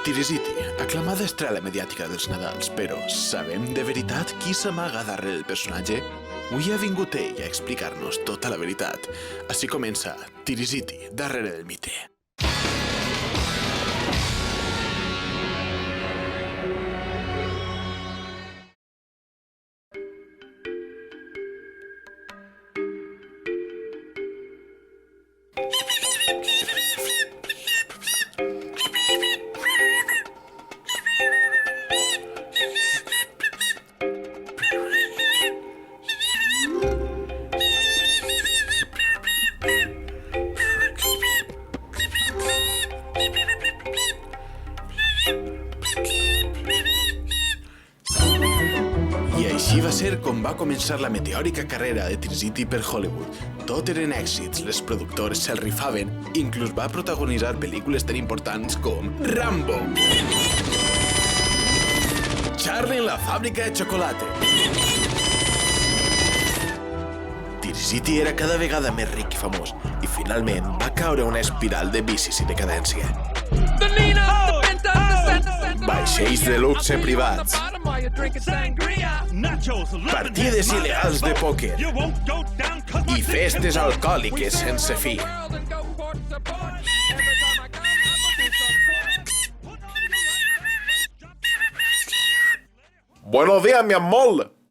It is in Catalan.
Tirisiti, aclamada estrella mediàtica dels Nadals, però sabem de veritat qui s'amaga darrere el personatge? Avui ha vingut ell a explicar-nos tota la veritat. Així comença Tirisiti, darrere del mite. I així va ser com va començar la meteòrica carrera de Tirisiti per Hollywood. Tot eren èxits, les productores se'l rifaven, inclús va protagonitzar pel·lícules tan importants com Rambo, Charlie en la fàbrica de xocolata. Tirisiti era cada vegada més ric i famós i finalment va caure en una espiral de vicis i decadència. Vaixells de luxe privats, partides il·legals de pòquer i festes alcohòliques sense fi. Buenos días, mi amor.